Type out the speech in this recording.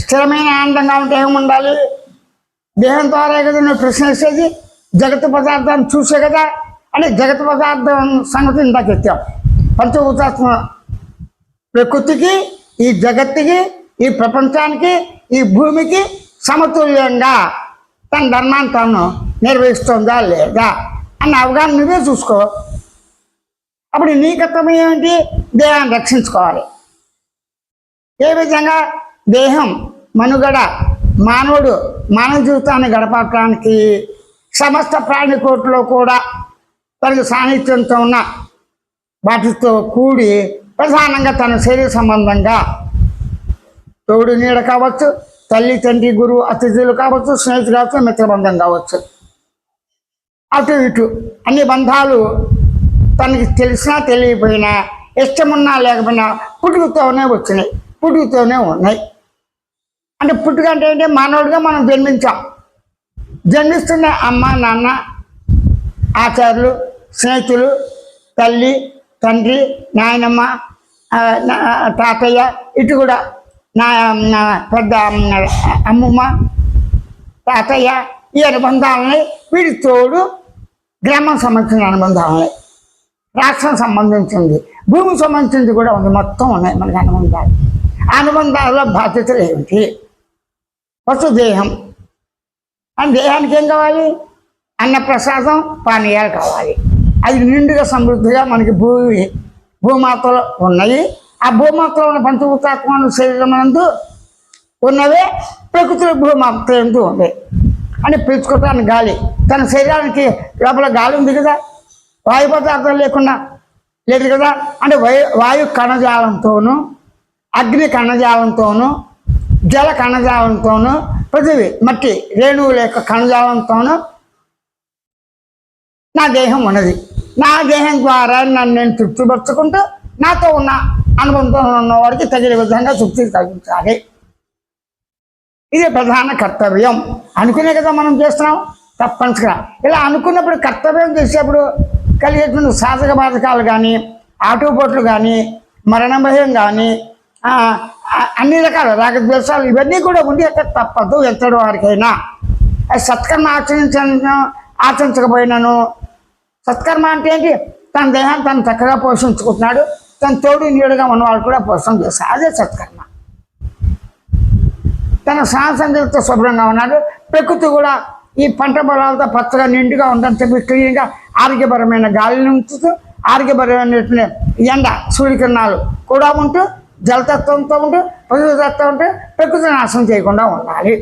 స్థిరమైన ఆనందంగా ఉంటే ఏముండాలి? దేహం ద్వారా కదా నువ్వు ప్రశ్న వేసేది, జగత్తు పదార్థాన్ని చూసే కదా. అంటే జగత్ పదార్థం సంగతి ఇందాక ఎత్తాం. పంచభూతాత్మ ప్రకృతికి, ఈ జగత్తుకి, ఈ ప్రపంచానికి, ఈ భూమికి సమతుల్యంగా తన ధర్మాన్ని తాను నిర్వహిస్తుందా లేదా అన్న అవగాహన నువ్వే చూసుకో. అప్పుడు నీ కర్తవ్యం ఏంటి? దేహాన్ని రక్షించుకోవాలి. ఏ విధంగా? దేహం మనుగడ, మానవుడు మానవ జీవితాన్ని గడపడానికి సమస్త ప్రాణికోటిలో కూడా తనకు సాన్నిధ్యంతో ఉన్న వాటితో కూడి ప్రధానంగా తన శరీర సంబంధంగా తోడు నీడ కావచ్చు, తల్లి తండ్రి గురువు అతిథులు కావచ్చు, స్నేహితులు కావచ్చు, మిత్రబంధం కావచ్చు, అటు ఇటు అన్ని బంధాలు తనకి తెలిసినా తెలియకపోయినా, ఇష్టమున్నా లేకపోయినా పుట్టుకతోనే వచ్చినాయి, పుట్టుకతోనే ఉన్నాయి. అంటే పుట్టుక అంటే ఏంటి? మానవుడిగా మనం జన్మించాం. జన్మిస్తున్న అమ్మ, నాన్న, ఆచార్యులు, స్నేహితులు, తల్లి, తండ్రి, నాయనమ్మ, తాతయ్య, ఇటు కూడా నా పెద్ద అమ్మమ్మ, తాతయ్య, ఈ అనుబంధాలని, వీటి తోడు గ్రామం సంబంధించిన అనుబంధాలని, రాష్ట్రం సంబంధించింది, భూమికి సంబంధించింది కూడా ఉంది. మొత్తం ఉన్నాయి మనకి అనుబంధాలు. ఆ అనుబంధాల్లో బాధ్యతలు ఏమిటి? ఫస్ట్ దేహం. ఆ దేహానికి ఏం కావాలి? అన్నప్రసాదం, పానీయాలు కావాలి. అది నిండుగా సమృద్ధిగా మనకి భూమాతలో ఉన్నాయి. ఆ భూమాతలో ఉన్న పంచభూతాత్మను శరీరం నందు ఉన్నవే ప్రకృతిలో భూమాత ఎందు ఉంది. అంటే పీల్చుకోవటానికి గాలి, తన శరీరానికి లోపల గాలి ఉంది కదా, వాయు పదార్థం లేకుండా లేదు కదా. అంటే వాయు కణజాలంతోనూ, అగ్ని కణజాలంతోనూ, జల కణజాలంతోనూ, పృథివీ మట్టి రేణువుల యొక్క కణజాలంతోనూ నా దేహం ఉన్నది. నా దేహం ద్వారా నన్ను నేను తృప్తిపరచుకుంటూ నాతో ఉన్న అనుబంధం ఉన్నవాడికి తగిన విధంగా తృప్తి కలిగించాలి. ఇది ప్రధాన కర్తవ్యం. అనుకునే కదా మనం చేస్తున్నాం తప్పనిసరిగా. ఇలా అనుకున్నప్పుడు కర్తవ్యం చేసేప్పుడు కలిగేటువంటి సాధక బాధకాలు కానీ, ఆటుపోట్లు కానీ, మరణ భయం కానీ, అన్ని రకాల రాగద్వేషాలు ఇవన్నీ కూడా ఉండి తప్పదు ఎంతటి వారికైనా. సత్కర్మ ఆచరించకపోయినాను. సత్కర్మ అంటే ఏంటి? తన దేహాన్ని తను చక్కగా పోషించుకుంటున్నాడు, తన తోడు నీడుగా ఉన్నవాళ్ళు కూడా పోషణ చేస్తాడు, అదే సత్కర్మ. తన సాహసంతో శుభ్రంగా ఉన్నాడు. ప్రకృతి కూడా ఈ పంట పొలాలతో పచ్చగా నిండుగా ఉండడం చెప్పి క్లీన్గా ఆరోగ్యపరమైన గాలిని ఉంచుతూ, ఆరోగ్యపరమైన ఎండ సూర్యకిరణాలు కూడా ఉంటూ, జలతత్వంతో ఉంటూ, పశుతత్వం ఉంటూ ప్రకృతి నాశనం చేయకుండా ఉండాలి.